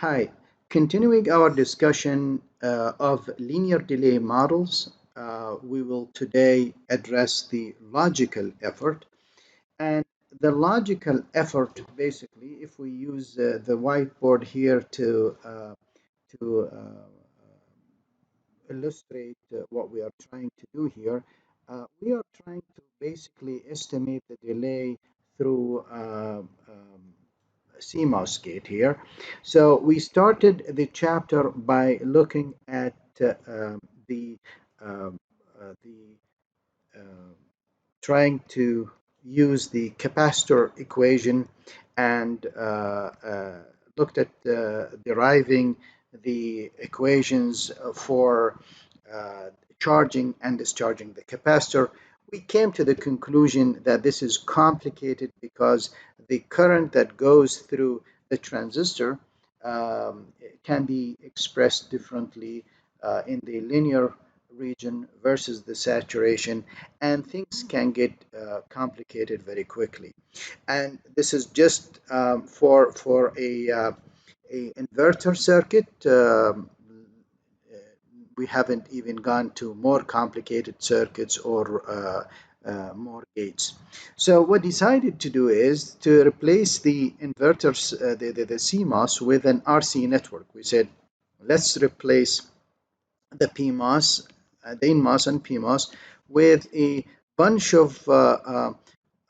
Hi, continuing our discussion of linear delay models, we will today address the logical effort. And the logical effort, basically, if we use the whiteboard here to illustrate what we are trying to do here, we are trying to basically estimate the delay through CMOS gate here. So we started the chapter by looking at the um, the trying to use the capacitor equation and looked at deriving the equations for uh, charging and discharging the capacitor. We came to the conclusion that this is complicated because the current that goes through the transistor can be expressed differently in the linear region versus the saturation, and things can get complicated very quickly. And this is just for a inverter circuit. We haven't even gone to more complicated circuits or more gates. So what decided to do is to replace the inverters, the CMOS, with an RC network. We said, let's replace the PMOS, the NMOS and PMOS with a bunch of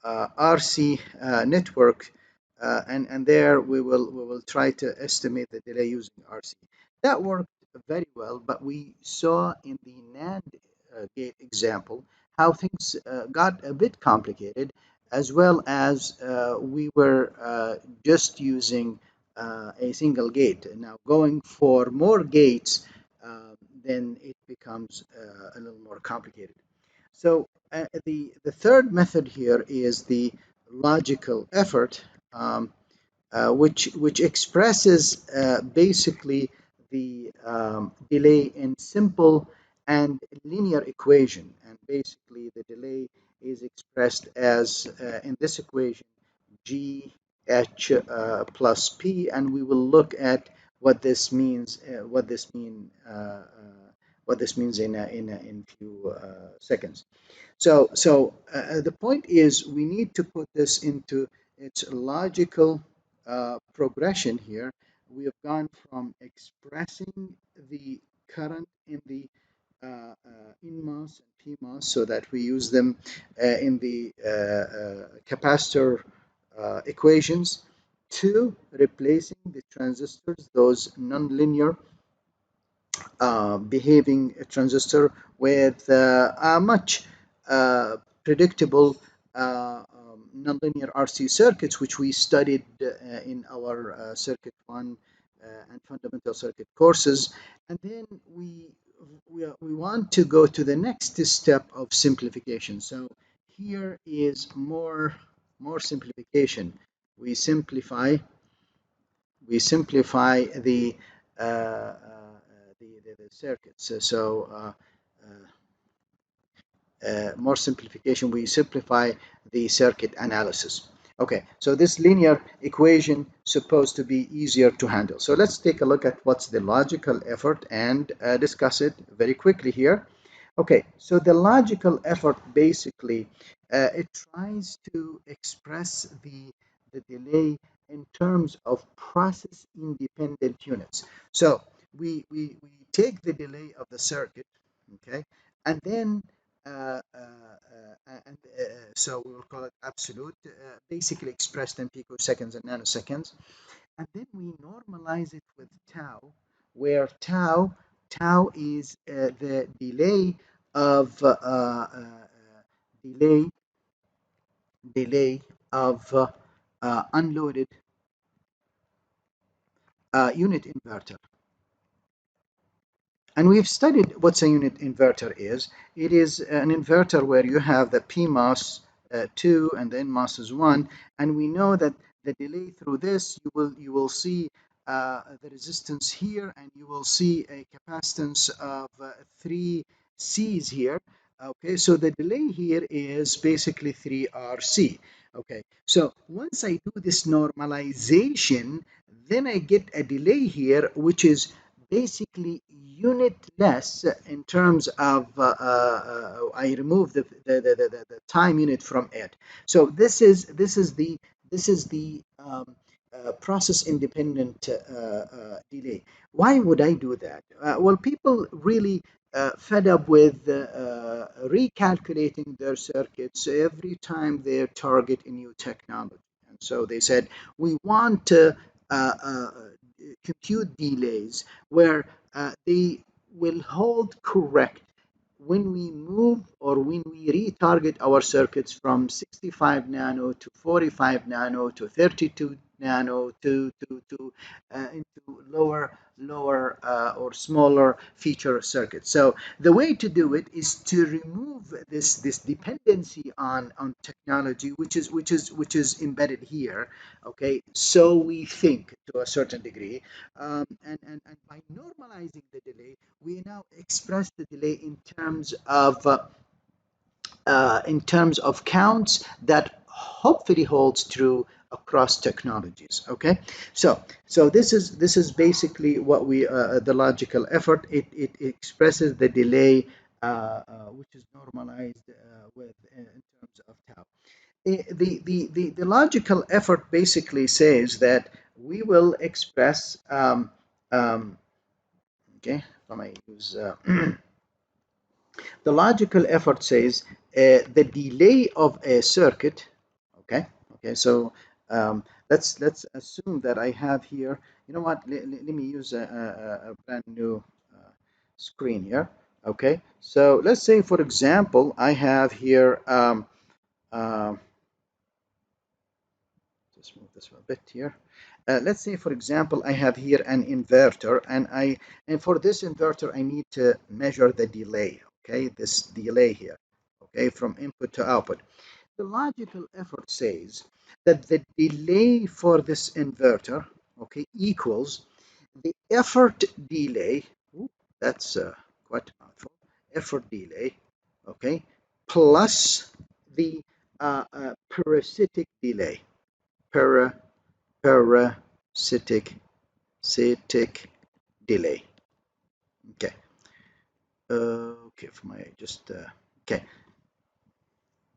RC network, and there we will try to estimate the delay using RC. That worked very well, but we saw in the NAND gate example how things got a bit complicated, as well as we were just using a single gate. Now, going for more gates, then it becomes a little more complicated. So the third method here is the logical effort, which expresses basically the delay in simple and linear equation. And basically, the delay is expressed as in this equation g h plus p, and we will look at what this means. What this means in few seconds. So the point is we need to put this into its logical progression here. We have gone from expressing the current in the NMOS and PMOS so that we use them in the capacitor equations, to replacing the transistors, those nonlinear behaving transistor, with a much predictable nonlinear RC circuits, which we studied in our Circuit 1 and Fundamental Circuit courses. And then we want to go to the next step of simplification. So here is more simplification. We simplify the the circuits. More simplification, we simplify the circuit analysis. Okay, so this linear equation supposed to be easier to handle. So let's take a look at what's the logical effort and discuss it very quickly here. Okay, so the logical effort basically it tries to express the delay in terms of process independent units. So we take the delay of the circuit, okay, and then so we will call it absolute, basically expressed in picoseconds and nanoseconds, and then we normalize it with tau, where tau is the delay of delay delay of unloaded unit inverter. And we've studied what a unit inverter is. It is an inverter where you have the PMOS 2 and the NMOS is 1, and we know that the delay through this, you will see the resistance here, and you will see a capacitance of 3 C's here. Okay, so the delay here is basically 3 RC. Okay, so once I do this normalization, then I get a delay here, which is basically unitless in terms of I remove the time unit from it. So this is the process independent delay. Why would I do that? Well, people really fed up with recalculating their circuits every time they target a new technology. And so they said, we want compute delays where they will hold correct when we move or when we retarget our circuits from 65 nano to 45 nano to 32 nano to into lower or smaller feature circuits. So the way to do it is to remove this dependency on technology, which is embedded here. Okay, so we think to a certain degree, and by normalizing the delay, we now express the delay in terms of counts that hopefully holds true across technologies. Okay, so this is basically what we the logical effort. It expresses the delay which is normalized with in terms of tau. The logical effort basically says that we will express okay, let me use the logical effort says the delay of a circuit. Okay, so let's assume that I have here, you know what, let me use a brand new screen here. Okay, so let's say, for example, I have here um, just move this a bit here. Let's say, for example, I have here an inverter, and for this inverter, I need to measure the delay. Okay, this delay here. Okay, from input to output. The logical effort says that the delay for this inverter, okay, equals the effort delay. Ooh, that's quite a mouthful. Effort delay, okay, plus the parasitic delay. Para parasitic delay. Okay. Okay, for my just okay,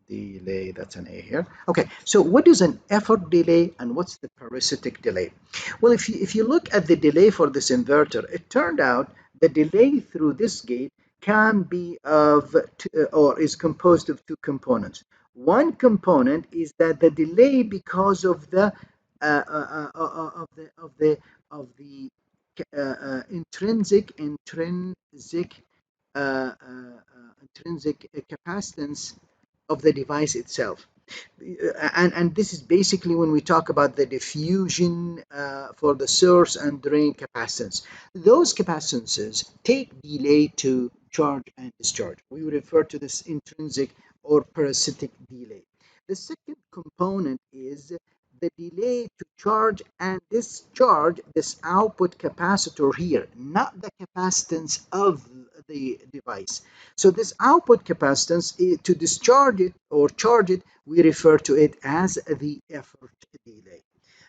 delay, that's an A here. Okay, so what is an effort delay and what's the parasitic delay? Well, if you look at the delay for this inverter, it turned out the delay through this gate can be of or is composed of two components. One component is that the delay because of the of the intrinsic capacitance of the device itself. And this is basically when we talk about the diffusion for the source and drain capacitance. Those capacitances take delay to charge and discharge. We refer to this intrinsic or parasitic delay. The second component is the delay to charge and discharge this output capacitor here, not the capacitance of the device. So this output capacitance, to discharge it or charge it, we refer to it as the effort delay.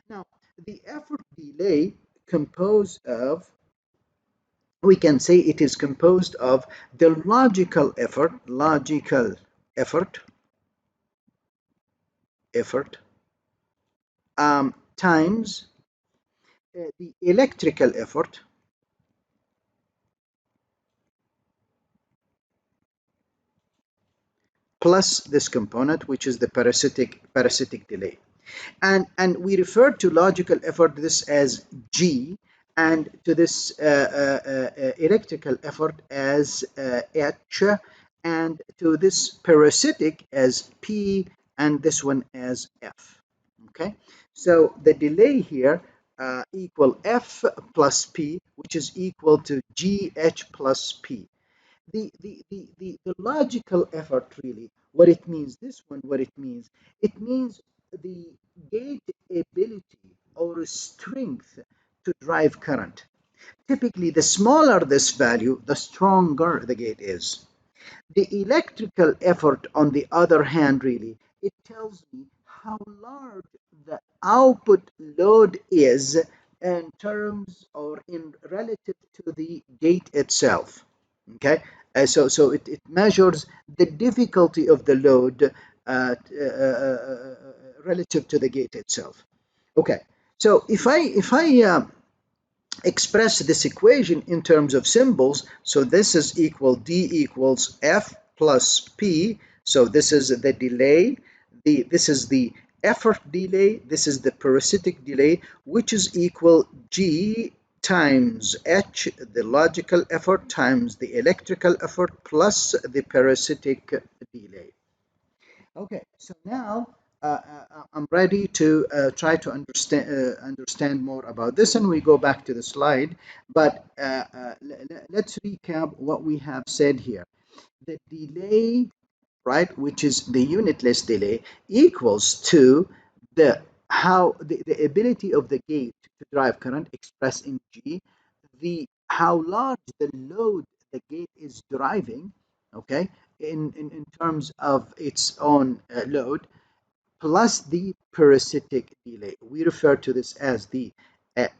Now, the effort delay composed of, we can say it is composed of the logical effort times the electrical effort plus this component, which is the parasitic delay. And we refer to logical effort this as G, and to this electrical effort as H, and to this parasitic as P, and this one as F. Okay, so the delay here equal F plus P, which is equal to GH plus P. The logical effort, really, what it means, this one, what it means the gate ability or strength to drive current. Typically, the smaller this value, the stronger the gate is. The electrical effort, on the other hand, really, it tells me how large the output load is in terms or in relative to the gate itself. Okay, it measures the difficulty of the load relative to the gate itself. Okay, so if I express this equation in terms of symbols, so this is equal D equals F plus P. So this is the delay, this is the effort delay, this is the parasitic delay, which is equal G times H, the logical effort, times the electrical effort plus the parasitic delay. Okay, so now I'm ready to try to understand more about this, and we go back to the slide. But let's recap what we have said here. The delay, right, which is the unitless delay, equals to the ability of the gate to drive current expressed in G, the how large the load the gate is driving, okay, in terms of its own load, plus the parasitic delay. We refer to this as the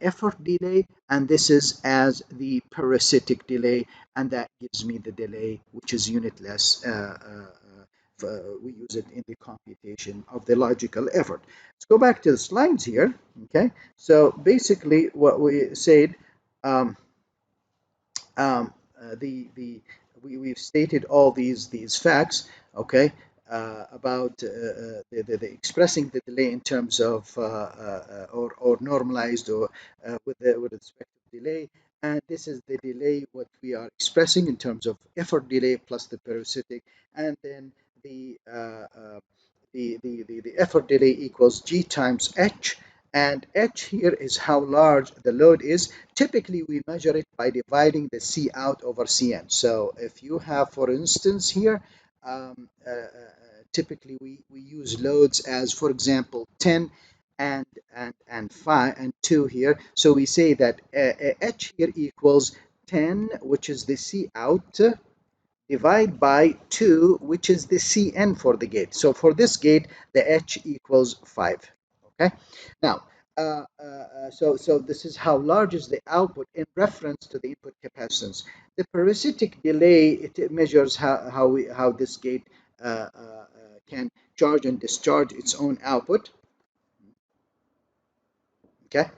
effort delay, and this is as the parasitic delay, and that gives me the delay which is unitless. We use it in the computation of the logical effort. Let's go back to the slides here. Okay, so basically what we said, um, we've stated all these facts, okay, about expressing the delay in terms of or normalized or with respect to delay, and this is the delay what we are expressing in terms of effort delay plus the parasitic, and then the the effort delay equals G times H, and H here is how large the load is. Typically, we measure it by dividing the C out over Cn. So if you have, for instance, here, typically we use loads as, for example, 10 and 5 and 2 here. So we say that H here equals 10, which is the C out, divide by 2, which is the Cn for the gate. So for this gate, the H equals 5. Okay. Now, so this is how large is the output in reference to the input capacitance. The parasitic delay, it measures how this gate can charge and discharge its own output. Okay.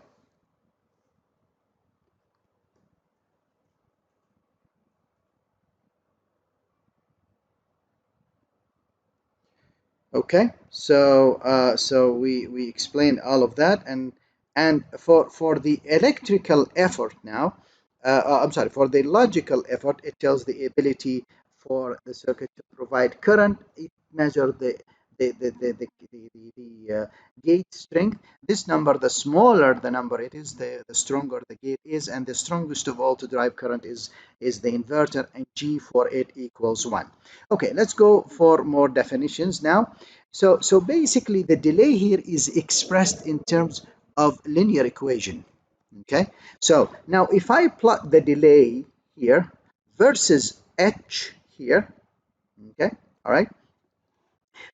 Okay, so we explained all of that, and for the electrical effort now, I'm sorry, for the logical effort, it tells the ability for the circuit to provide current. It measures the gate strength. This number, the smaller the number it is, the stronger the gate is, and the strongest of all to drive current is the inverter, and G for it equals 1. Okay, let's go for more definitions now. So basically, the delay here is expressed in terms of linear equation. Okay, so now if I plot the delay here versus H here, okay, all right.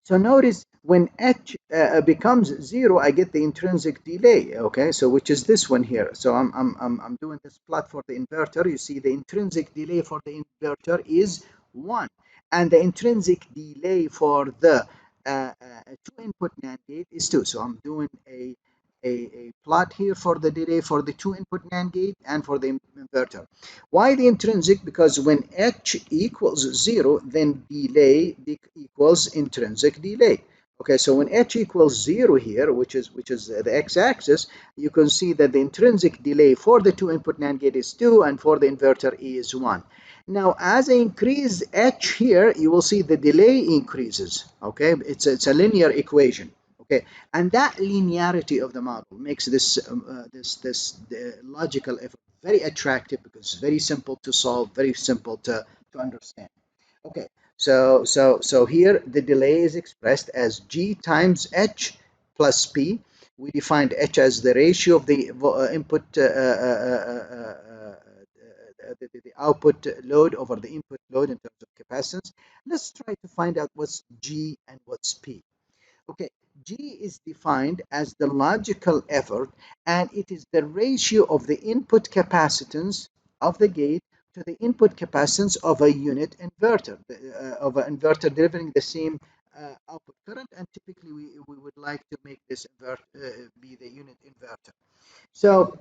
So notice when H becomes 0, I get the intrinsic delay, okay, so which is this one here. So I'm doing this plot for the inverter. You see the intrinsic delay for the inverter is 1, and the intrinsic delay for the two input NAND gate is 2. So I'm doing a plot here for the delay for the two input NAND gate and for the inverter. Why the intrinsic? Because when H equals 0, then delay equals intrinsic delay. Okay, so when H equals 0 here, which is the x-axis, you can see that the intrinsic delay for the two input NAND gate is 2, and for the inverter is 1. Now, as I increase H here, you will see the delay increases. Okay, it's a linear equation. Okay, and that linearity of the model makes this logical effort very attractive, because it's very simple to solve, very simple to understand. Okay, so here the delay is expressed as G times H plus P. We defined H as the ratio of the input the output load over the input load in terms of capacitance. Let's try to find out what's G and what's P. Okay, G is defined as the logical effort, and it is the ratio of the input capacitance of the gate to the input capacitance of a unit inverter, of an inverter delivering the same output current. And typically, we would like to make this be the unit inverter. So,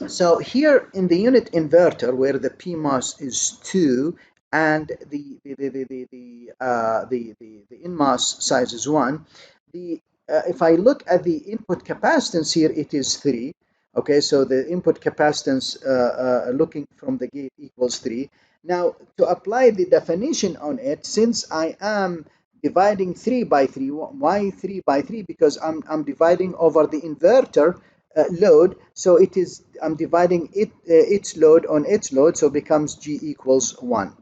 so here in the unit inverter, where the PMOS is 2 and the NMOS size is 1, the if I look at the input capacitance here, it is 3. Okay, so the input capacitance looking from the gate equals 3. Now, to apply the definition on it, since I am dividing 3 by 3, why 3 by 3? Because I'm dividing over the inverter load, so it is I'm dividing its load on its load, so it becomes G equals 1.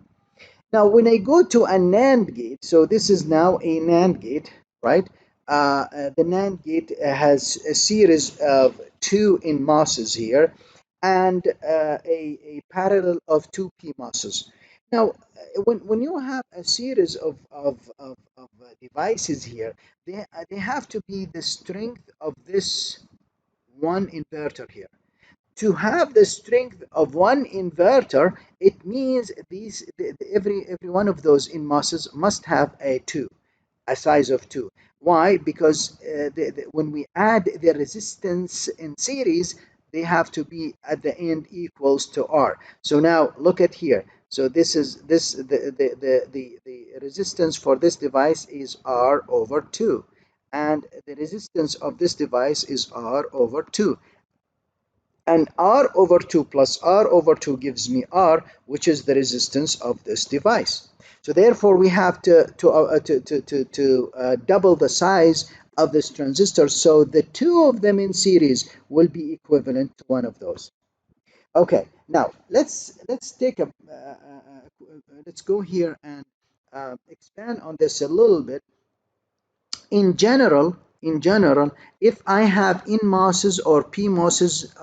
Now, when I go to a NAND gate, so this is now a NAND gate, right? The NAND gate has a series of 2 NMOSes here and a parallel of 2 PMOSes. Now, when you have a series of devices here, they have to be the strength of this one inverter here. To have the strength of one inverter, it means every one of those NMOSes must have a size of 2. Why? Because when we add the resistance in series, they have to be at the end equals to R. So now look at here. So this is the resistance for this device is R over 2, and the resistance of this device is R over 2. And R over 2 plus R over 2 gives me R, which is the resistance of this device. So therefore, we have to double the size of this transistor, so the two of them in series will be equivalent to one of those. Okay, now let's take let's go here and expand on this a little bit. In general, if I have NMOSes or PMOSes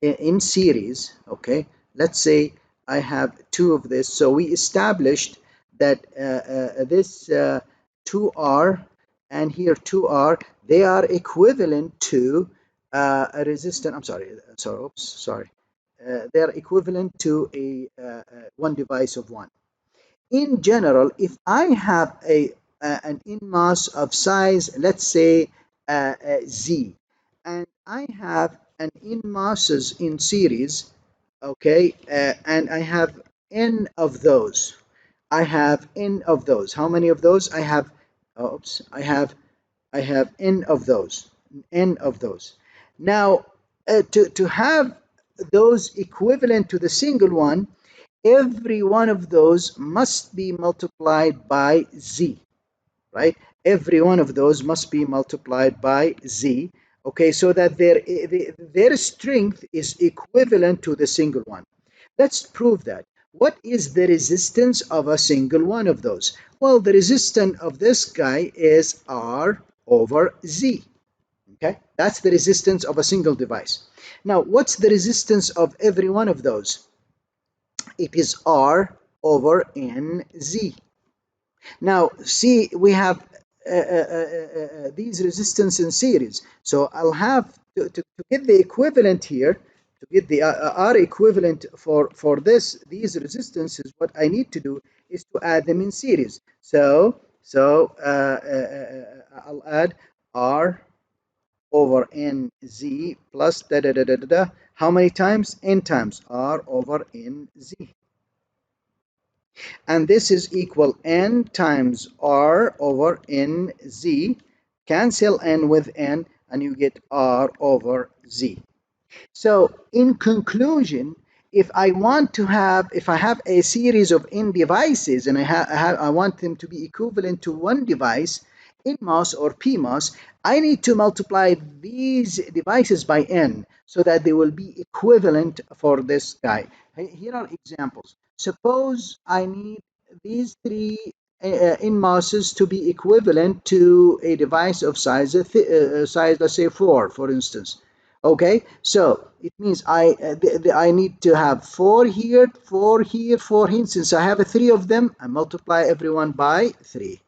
in series, okay, let's say I have 2 of this. So we established that this 2R and here 2R, they are equivalent to a resistor. I'm sorry, oops, sorry. They are equivalent to a one device of 1. In general, if I have an NMOS of size, let's say Z, and I have an NMOSes in series, okay, and I have N of those. I have N of those. How many of those? I have, oops, I have N of those. N of those. Now, to have those equivalent to the single one, every one of those must be multiplied by Z, right? Every one of those must be multiplied by Z, okay, so that their strength is equivalent to the single one. Let's prove that. What is the resistance of a single one of those? Well, the resistance of this guy is R over Z. Okay, that's the resistance of a single device. Now, what's the resistance of every one of those? It is R over NZ. Now, see, we have these resistance in series. So I'll have to get the equivalent here, to get the R equivalent for these resistances, what I need to do is to add them in series. So I'll add R over NZ plus da da da da da. How many times? N times R over NZ. And this is equal N times R over NZ. Cancel N with N and you get R over Z. So in conclusion, if I have a series of N devices and I want them to be equivalent to one device, NMOS or PMOS, I need to multiply these devices by N so that they will be equivalent for this guy. Here are examples. Suppose I need these 3 NMOSes to be equivalent to a device of size, let's say 4, for instance. Okay, so it means I need to have 4 here, 4 here, 4 here. Since I have 3 of them, I multiply everyone by 3.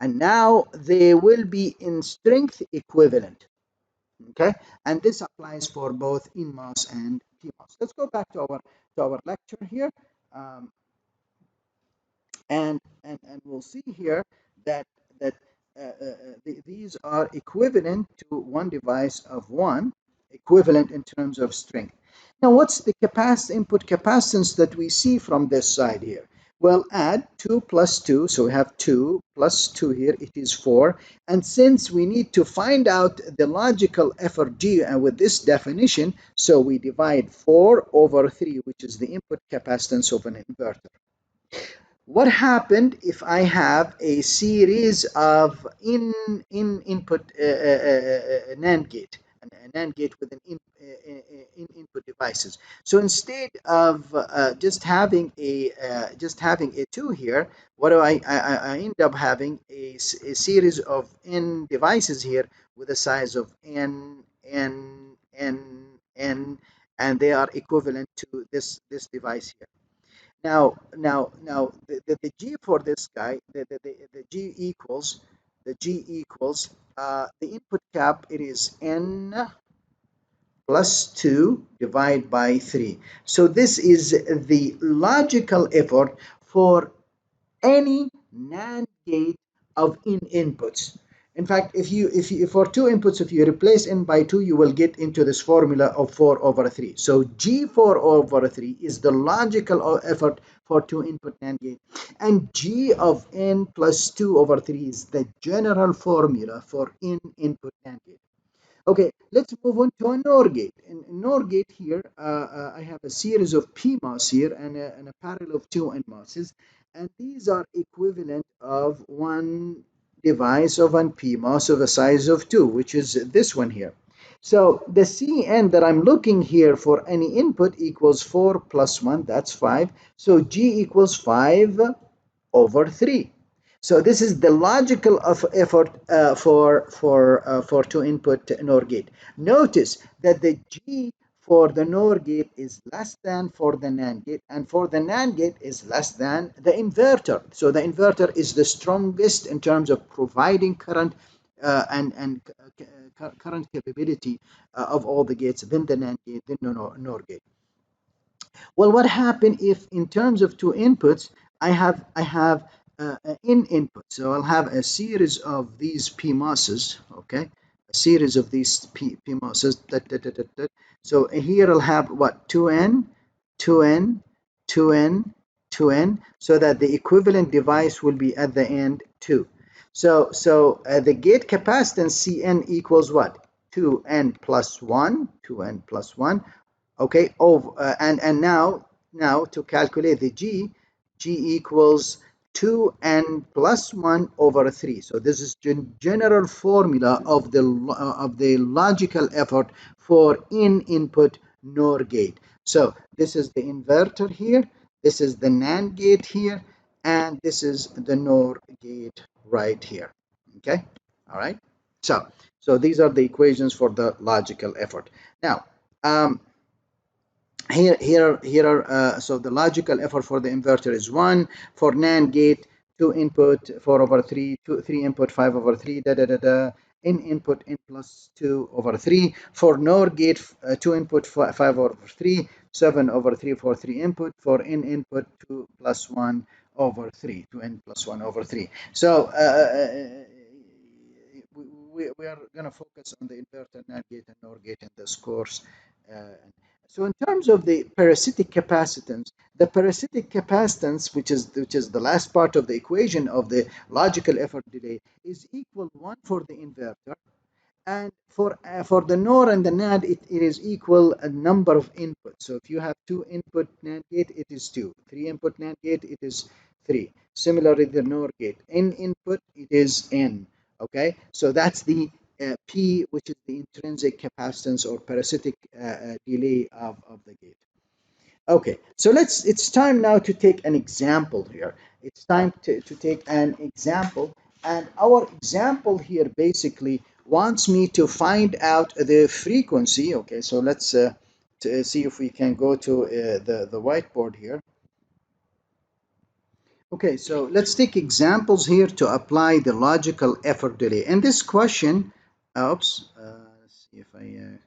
and now they will be in strength equivalent. Okay, and this applies for both NMOS and PMOS. Let's go back to our lecture here. Um, and we'll see here that that these are equivalent to one device of one, equivalent in terms of strength. Now, what's the input capacitance that we see from this side here? Well, add 2 plus 2, so we have 2 plus 2 here, it is 4. And since we need to find out the logical effort G with this definition, so we divide 4 over 3, which is the input capacitance of an inverter. What happened if I have a series of input NAND gate, a NAND gate with an input devices? So instead of just having a 2 here, what do I end up having a series of n devices here with a size of n, and they are equivalent to this device here. Now, the G for this guy, the G equals, the input cap, it is N plus 2 divided by 3. So this is the logical effort for any NAND gate of inputs. In fact, if for two inputs, if you replace n by 2, you will get into this formula of 4 over 3. So G4 over 3 is the logical effort for two input NAND gate, and G of n plus 2 over 3 is the general formula for input NAND gate. Okay, let's move on to a NOR gate. In NOR gate here, I have a series of PMOS here and a parallel of two NMOSs, and these are equivalent of one device of an PMOS of a size of 2, which is this one here. So the Cn that I'm looking here for any input equals 4 plus 1, that's 5. So G equals 5 over 3. So this is the logical effort for two input NOR gate. Notice that the G for the NOR gate is less than for the NAND gate, and for the NAND gate is less than the inverter. So the inverter is the strongest in terms of providing current and current capability of all the gates, then the NAND gate, then the NOR gate. Well, what happened if in terms of two inputs, I have in input. So I'll have a series of these PMOSs, okay? A series of these PMOSs. So here I'll have what? 2N, 2N, 2N, 2N, so that the equivalent device will be at the end 2. So the gate capacitance Cn equals what? 2N plus 1, 2N plus 1. Okay, and now to calculate the G equals 2n plus 1 over 3. So this is general formula of the logical effort for input NOR gate. So this is the inverter here, this is the NAND gate here, and this is the NOR gate right here. Okay, all right. So these are the equations for the logical effort. Now, here are so the logical effort for the inverter is 1. For NAND gate, 2 input 4 over 3, 3 input 5 over 3, in input n plus 2 over 3. For NOR gate, 2 input 5 over 3, 7 over 3 for 3 input. For in input, 2 plus 1 over 3, 2n plus 1 over 3. So we are going to focus on the inverter, NAND gate, and NOR gate in this course. So in terms of the parasitic capacitance, the parasitic capacitance, which is the last part of the equation of the logical effort delay, is equal 1 for the inverter, and for the NOR and the NAND, it is equal a number of inputs. So if you have 2 input NAND gate, it is 2. 3 input NAND gate, it is 3. Similarly, the NOR gate, n input, it is n. Okay, so that's the P, which is the intrinsic capacitance or parasitic delay of the gate. Okay, so it's time now to take an example here. It's time to take an example, and our example here basically wants me to find out the frequency. Okay, so let's see if we can go to the whiteboard here. Okay, so let's take examples here to apply the logical effort delay. In this question, let's see if I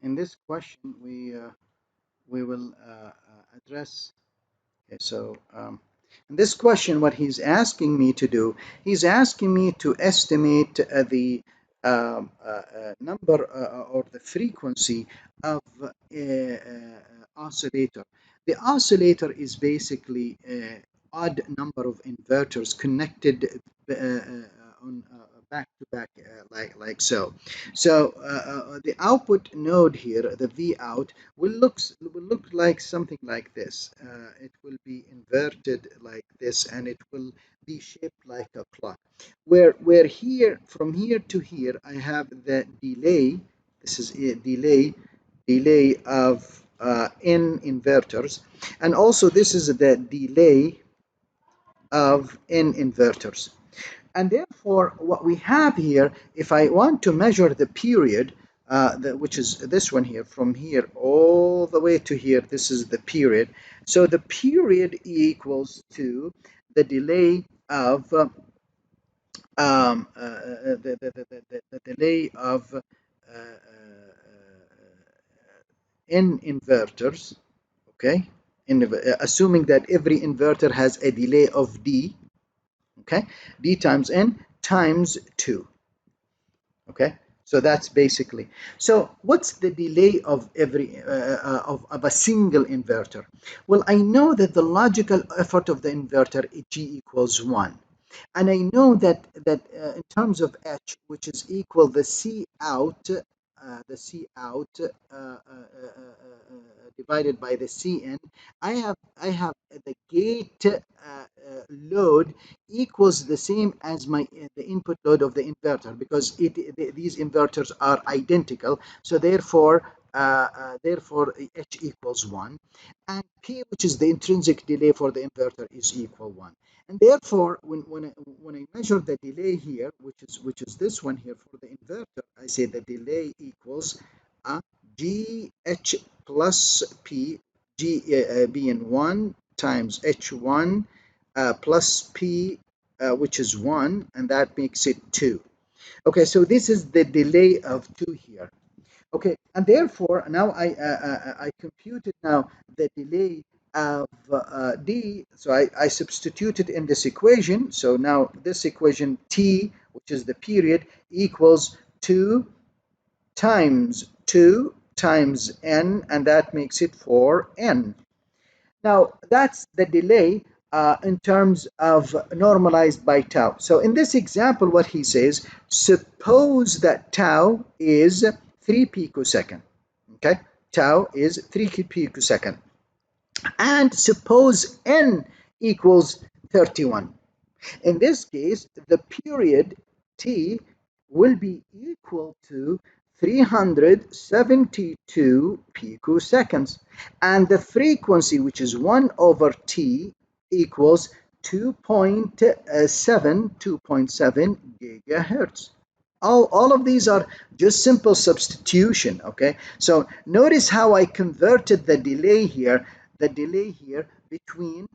in this question we will address. Okay, so in this question, what he's asking me to do, he's asking me to estimate the number or the frequency of oscillator. The oscillator is basically odd number of inverters connected on back to back like so. So the output node here, the V out, will look like something like this. It will be inverted like this, and it will be shaped like a clock. Where here, from here to here, I have the delay. This is a delay of n inverters, and also this is the delay of n inverters. And therefore, what we have here, if I want to measure the period, which is this one here, from here all the way to here, this is the period. So the period equals to the delay of the delay of n inverters. Okay, assuming that every inverter has a delay of d. Okay, d times n times 2. Okay, so that's basically. So what's the delay of every of a single inverter? Well, I know that the logical effort of the inverter is G equals 1, and I know that in terms of H, which is equal the C out divided by the Cn, I have the gate load equals the same as my the input load of the inverter, because these inverters are identical. So therefore H equals 1, and P, which is the intrinsic delay for the inverter, is equal 1. And therefore, when I measure the delay here, which is this one here for the inverter, I say the delay equals GH plus P, being 1 times H1 plus P, which is 1, and that makes it 2. Okay, so this is the delay of 2 here. Okay, and therefore now I computed now the delay of d. So I substituted in this equation. So now this equation t, which is the period, equals 2 times 2 times n, and that makes it 4n. Now, that's the delay in terms of normalized by tau. So in this example, what he says, suppose that tau is 3 picosecond. Okay, tau is 3 picosecond. And suppose n equals 31. In this case, the period t will be equal to 372 picoseconds, and the frequency, which is 1 over t, equals 2.7 gigahertz. All of these are just simple substitution. Okay, so notice how I converted the delay here between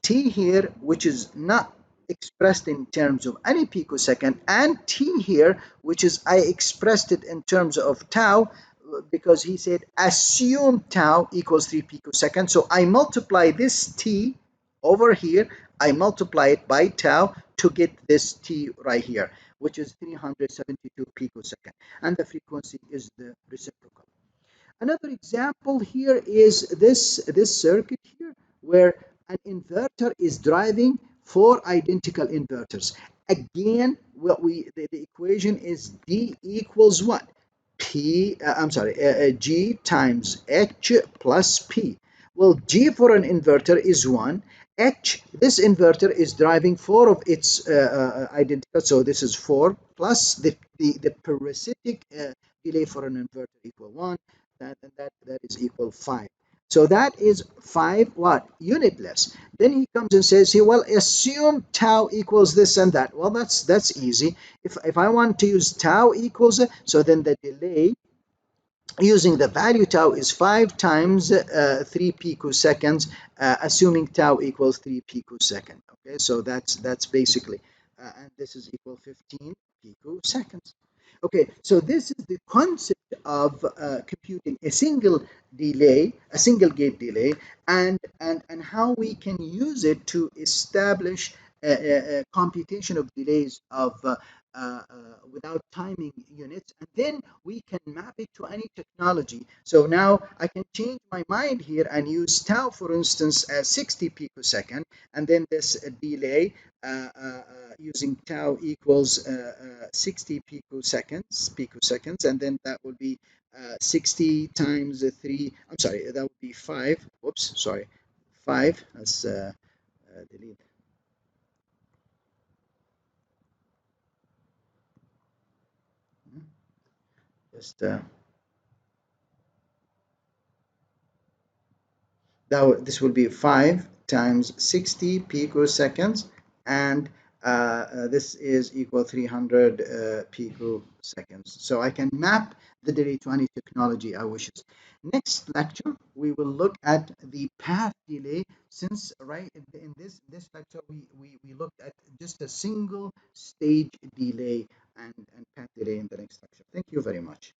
t here, which is not expressed in terms of any picosecond, and t here, which is I expressed it in terms of tau, because he said assume tau equals 3 picoseconds. So I multiply this t over here, I multiply it by tau to get this t right here, which is 372 picosecond, and the frequency is the reciprocal. Another example here is this circuit here, where an inverter is driving 4 identical inverters. Again, the equation is D equals what? G times H plus P. Well, G for an inverter is 1. H, this inverter is driving 4 of its identical, so this is 4, plus the parasitic delay for an inverter equal 1. That is equal 5. So that is 5 what? Unitless. Then he comes and says, well, assume tau equals this and that. Well, that's easy. If I want to use tau equals it, so then the delay using the value tau is 5 times 3 picoseconds, assuming tau equals 3 picosecond. Okay, so that's basically, and this is equal 15 picoseconds. Okay, so this is the concept of computing a single delay, a single gate delay, and how we can use it to establish a computation of delays of without timing units, and then we can map it to any technology. So now I can change my mind here and use tau, for instance, as 60 picosecond, and then this delay using tau equals 60 picoseconds, and then that will be 60 times 3. I'm sorry, that would be 5. Whoops, sorry, 5. Let's delete. Just this will be 5 times 60 picoseconds, and this is equal 300 picoseconds. So I can map the delay to any technology I wish. Next lecture, we will look at the path delay, since right in this lecture we looked at just a single stage delay and path delay in the next lecture. Thank you very much.